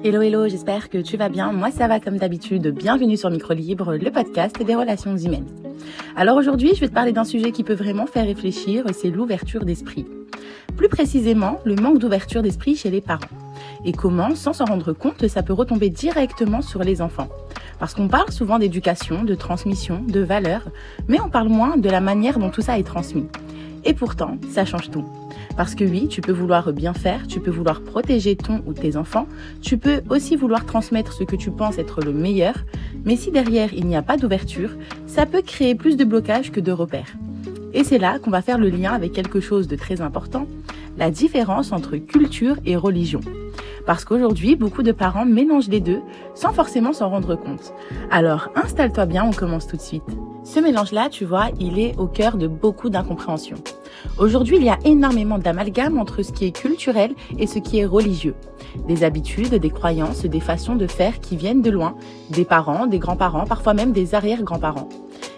Hello, hello, j'espère que tu vas bien. Moi, ça va comme d'habitude. Bienvenue sur Micro Libre, le podcast des relations humaines. Alors aujourd'hui, je vais te parler d'un sujet qui peut vraiment faire réfléchir, c'est l'ouverture d'esprit. Plus précisément, le manque d'ouverture d'esprit chez les parents. Et comment, sans s'en rendre compte, ça peut retomber directement sur les enfants. Parce qu'on parle souvent d'éducation, de transmission, de valeurs, mais on parle moins de la manière dont tout ça est transmis. Et pourtant, ça change tout. Parce que oui, tu peux vouloir bien faire, tu peux vouloir protéger ton ou tes enfants, tu peux aussi vouloir transmettre ce que tu penses être le meilleur, mais si derrière il n'y a pas d'ouverture, ça peut créer plus de blocages que de repères. Et c'est là qu'on va faire le lien avec quelque chose de très important, la différence entre culture et religion. Parce qu'aujourd'hui, beaucoup de parents mélangent les deux sans forcément s'en rendre compte. Alors, installe-toi bien, on commence tout de suite. Ce mélange-là, tu vois, il est au cœur de beaucoup d'incompréhension. Aujourd'hui, il y a énormément d'amalgame entre ce qui est culturel et ce qui est religieux. Des habitudes, des croyances, des façons de faire qui viennent de loin, des parents, des grands-parents, parfois même des arrière-grands-parents.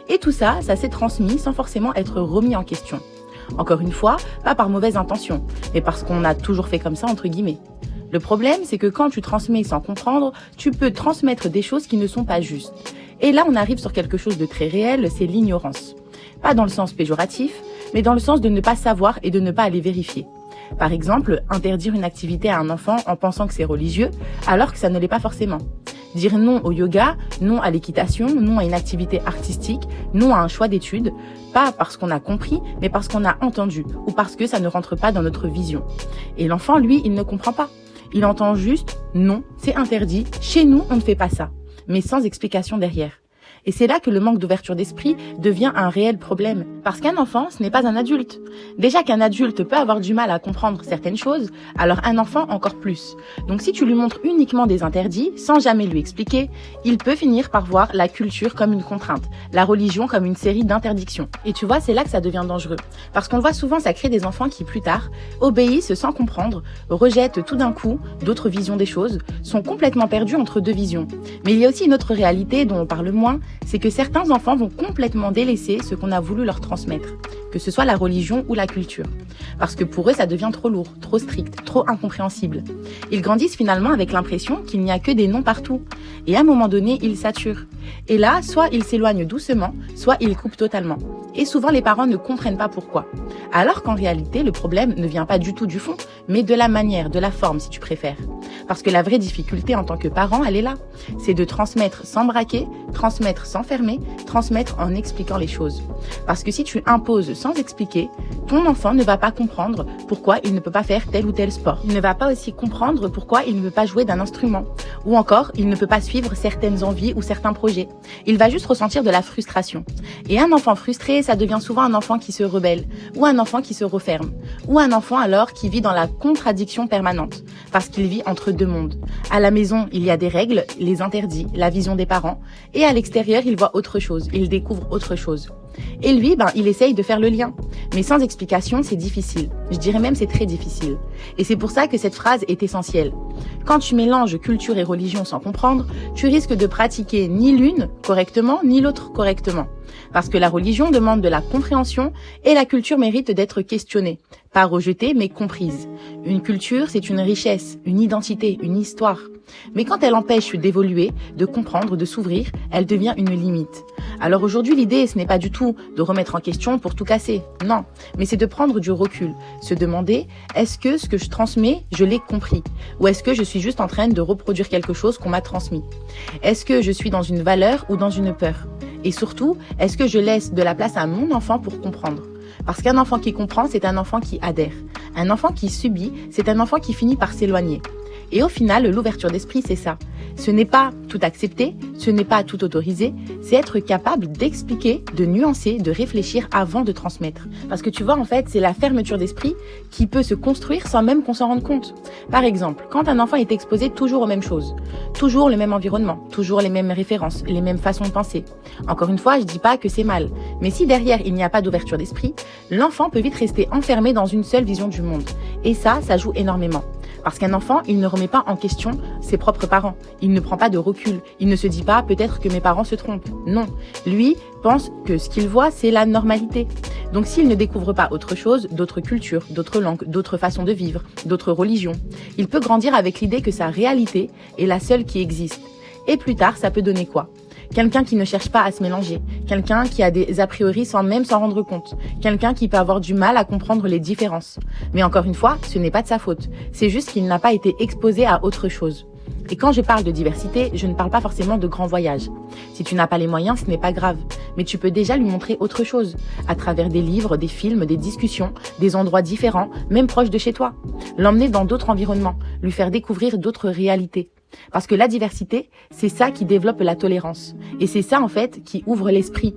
Et tout ça, ça s'est transmis sans forcément être remis en question. Encore une fois, pas par mauvaise intention, mais parce qu'on a toujours fait comme ça, entre guillemets. Le problème, c'est que quand tu transmets sans comprendre, tu peux transmettre des choses qui ne sont pas justes. Et là, on arrive sur quelque chose de très réel, c'est l'ignorance. Pas dans le sens péjoratif, mais dans le sens de ne pas savoir et de ne pas aller vérifier. Par exemple, interdire une activité à un enfant en pensant que c'est religieux, alors que ça ne l'est pas forcément. Dire non au yoga, non à l'équitation, non à une activité artistique, non à un choix d'études, pas parce qu'on a compris, mais parce qu'on a entendu, ou parce que ça ne rentre pas dans notre vision. Et l'enfant, lui, il ne comprend pas. Il entend juste « non, c'est interdit, chez nous, on ne fait pas ça », mais sans explication derrière. Et c'est là que le manque d'ouverture d'esprit devient un réel problème. Parce qu'un enfant, ce n'est pas un adulte. Déjà qu'un adulte peut avoir du mal à comprendre certaines choses, alors un enfant encore plus. Donc si tu lui montres uniquement des interdits, sans jamais lui expliquer, il peut finir par voir la culture comme une contrainte, la religion comme une série d'interdictions. Et tu vois, c'est là que ça devient dangereux. Parce qu'on voit souvent, ça crée des enfants qui, plus tard, obéissent sans comprendre, rejettent tout d'un coup d'autres visions des choses, sont complètement perdus entre deux visions. Mais il y a aussi une autre réalité dont on parle moins, c'est que certains enfants vont complètement délaisser ce qu'on a voulu leur transmettre, que ce soit la religion ou la culture. Parce que pour eux, ça devient trop lourd, trop strict, trop incompréhensible. Ils grandissent finalement avec l'impression qu'il n'y a que des noms partout. Et à un moment donné, ils saturent. Et là, soit ils s'éloignent doucement, soit ils coupent totalement. Et souvent, les parents ne comprennent pas pourquoi. Alors qu'en réalité, le problème ne vient pas du tout du fond, mais de la manière, de la forme, si tu préfères. Parce que la vraie difficulté en tant que parent, elle est là. C'est de transmettre sans braquer, transmettre sans fermer, transmettre en expliquant les choses. Parce que si tu imposes sans expliquer, ton enfant ne va pas comprendre pourquoi il ne peut pas faire tel ou tel sport. Il ne va pas aussi comprendre pourquoi il ne veut pas jouer d'un instrument. Ou encore, il ne peut pas suivre certaines envies ou certains projets. Il va juste ressentir de la frustration. Et un enfant frustré, ça devient souvent un enfant qui se rebelle, ou un enfant qui se referme, ou un enfant alors qui vit dans la contradiction permanente, parce qu'il vit entre deux mondes. À la maison, il y a des règles, les interdits, la vision des parents, et à l'extérieur, il voit autre chose, il découvre autre chose. Et lui, il essaye de faire le lien. Mais sans explication, c'est difficile. Je dirais même c'est très difficile. Et c'est pour ça que cette phrase est essentielle. Quand tu mélanges culture et religion sans comprendre, tu risques de pratiquer ni l'une correctement, ni l'autre correctement. Parce que la religion demande de la compréhension et la culture mérite d'être questionnée. Pas rejetée, mais comprise. Une culture, c'est une richesse, une identité, une histoire. Mais quand elle empêche d'évoluer, de comprendre, de s'ouvrir, elle devient une limite. Alors aujourd'hui, l'idée, ce n'est pas du tout de remettre en question pour tout casser. Non, mais c'est de prendre du recul. Se demander, est-ce que ce que je transmets, je l'ai compris? Ou est-ce que je suis juste en train de reproduire quelque chose qu'on m'a transmis? Est-ce que je suis dans une valeur ou dans une peur? Et surtout, est-ce que je laisse de la place à mon enfant pour comprendre? Parce qu'un enfant qui comprend, c'est un enfant qui adhère. Un enfant qui subit, c'est un enfant qui finit par s'éloigner. Et au final, l'ouverture d'esprit, c'est ça. Ce n'est pas tout accepter, ce n'est pas tout autoriser, c'est être capable d'expliquer, de nuancer, de réfléchir avant de transmettre. Parce que tu vois, en fait, c'est la fermeture d'esprit qui peut se construire sans même qu'on s'en rende compte. Par exemple, quand un enfant est exposé toujours aux mêmes choses, toujours le même environnement, toujours les mêmes références, les mêmes façons de penser. Encore une fois, je dis pas que c'est mal. Mais si derrière, il n'y a pas d'ouverture d'esprit, l'enfant peut vite rester enfermé dans une seule vision du monde. Et ça joue énormément. Parce qu'un enfant, il ne remet pas en question ses propres parents. Il ne prend pas de recul. Il ne se dit pas peut-être que mes parents se trompent. Non. Lui pense que ce qu'il voit, c'est la normalité. Donc s'il ne découvre pas autre chose, d'autres cultures, d'autres langues, d'autres façons de vivre, d'autres religions, il peut grandir avec l'idée que sa réalité est la seule qui existe. Et plus tard, ça peut donner quoi ? Quelqu'un qui ne cherche pas à se mélanger, quelqu'un qui a des a priori sans même s'en rendre compte, quelqu'un qui peut avoir du mal à comprendre les différences. Mais encore une fois, ce n'est pas de sa faute, c'est juste qu'il n'a pas été exposé à autre chose. Et quand je parle de diversité, je ne parle pas forcément de grands voyages. Si tu n'as pas les moyens, ce n'est pas grave, mais tu peux déjà lui montrer autre chose, à travers des livres, des films, des discussions, des endroits différents, même proches de chez toi. L'emmener dans d'autres environnements, lui faire découvrir d'autres réalités. Parce que la diversité, c'est ça qui développe la tolérance. Et c'est ça, en fait, qui ouvre l'esprit.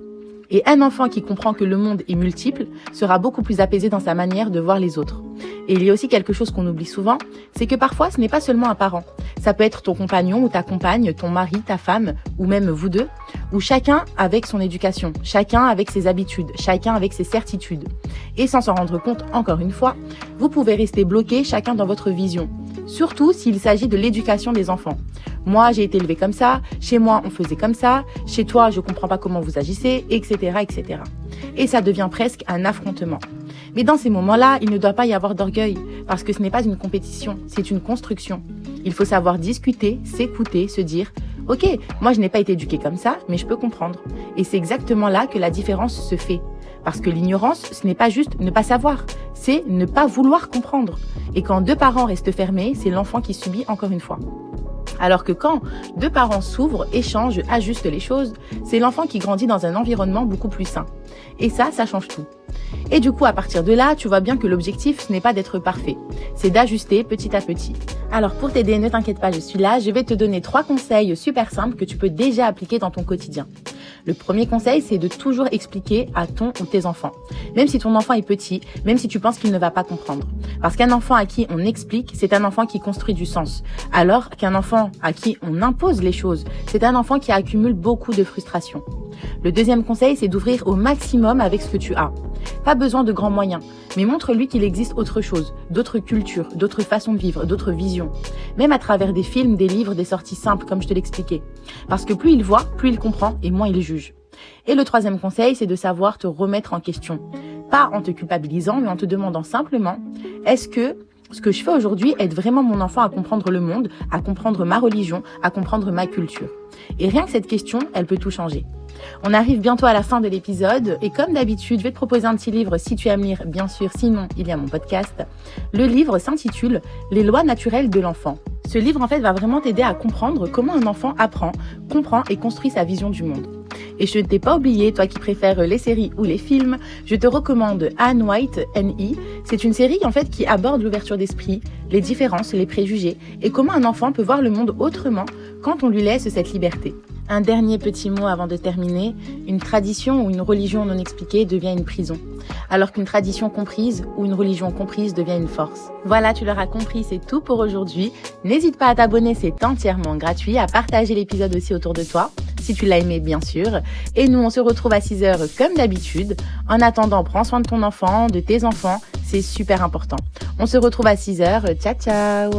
Et un enfant qui comprend que le monde est multiple sera beaucoup plus apaisé dans sa manière de voir les autres. Et il y a aussi quelque chose qu'on oublie souvent, c'est que parfois, ce n'est pas seulement un parent. Ça peut être ton compagnon ou ta compagne, ton mari, ta femme, ou même vous deux, où chacun avec son éducation, chacun avec ses habitudes, chacun avec ses certitudes. Et sans s'en rendre compte, encore une fois, vous pouvez rester bloqué chacun dans votre vision. Surtout s'il s'agit de l'éducation des enfants. Moi, j'ai été élevée comme ça, chez moi, on faisait comme ça, chez toi, je comprends pas comment vous agissez, etc., etc. Et ça devient presque un affrontement. Mais dans ces moments-là, il ne doit pas y avoir d'orgueil, parce que ce n'est pas une compétition, c'est une construction. Il faut savoir discuter, s'écouter, se dire « Ok, moi je n'ai pas été éduquée comme ça, mais je peux comprendre. » Et c'est exactement là que la différence se fait. Parce que l'ignorance, ce n'est pas juste ne pas savoir, c'est ne pas vouloir comprendre. Et quand deux parents restent fermés, c'est l'enfant qui subit encore une fois. Alors que quand deux parents s'ouvrent, échangent, ajustent les choses, c'est l'enfant qui grandit dans un environnement beaucoup plus sain. Et ça change tout. Et du coup, à partir de là, tu vois bien que l'objectif, ce n'est pas d'être parfait. C'est d'ajuster petit à petit. Alors pour t'aider, ne t'inquiète pas, je suis là. Je vais te donner 3 conseils super simples que tu peux déjà appliquer dans ton quotidien. Le premier conseil, c'est de toujours expliquer à ton ou tes enfants. Même si ton enfant est petit, même si tu penses qu'il ne va pas comprendre. Parce qu'un enfant à qui on explique, c'est un enfant qui construit du sens. Alors qu'un enfant à qui on impose les choses, c'est un enfant qui accumule beaucoup de frustration. Le deuxième conseil, c'est d'ouvrir au maximum avec ce que tu as. Pas besoin de grands moyens, mais montre-lui qu'il existe autre chose, d'autres cultures, d'autres façons de vivre, d'autres visions. Même à travers des films, des livres, des sorties simples, comme je te l'expliquais. Parce que plus il voit, plus il comprend et moins il juge. Et le troisième conseil, c'est de savoir te remettre en question. Pas en te culpabilisant, mais en te demandant simplement, est-ce que ce que je fais aujourd'hui aide vraiment mon enfant à comprendre le monde, à comprendre ma religion, à comprendre ma culture? Et rien que cette question, elle peut tout changer. On arrive bientôt à la fin de l'épisode et comme d'habitude, je vais te proposer un petit livre si tu aimes lire, bien sûr, sinon il y a mon podcast. Le livre s'intitule « Les lois naturelles de l'enfant ». Ce livre, en fait, va vraiment t'aider à comprendre comment un enfant apprend, comprend et construit sa vision du monde. Et je ne t'ai pas oublié, toi qui préfères les séries ou les films, je te recommande Anne White, N.I. C'est une série, en fait, qui aborde l'ouverture d'esprit, les différences, les préjugés et comment un enfant peut voir le monde autrement quand on lui laisse cette liberté. Un dernier petit mot avant de terminer. Une tradition ou une religion non expliquée devient une prison. Alors qu'une tradition comprise ou une religion comprise devient une force. Voilà, tu l'auras compris, c'est tout pour aujourd'hui. N'hésite pas à t'abonner, c'est entièrement gratuit. À partager l'épisode aussi autour de toi, si tu l'as aimé bien sûr. Et nous, on se retrouve à 6h comme d'habitude. En attendant, prends soin de ton enfant, de tes enfants. C'est super important. On se retrouve à 6h. Ciao, ciao!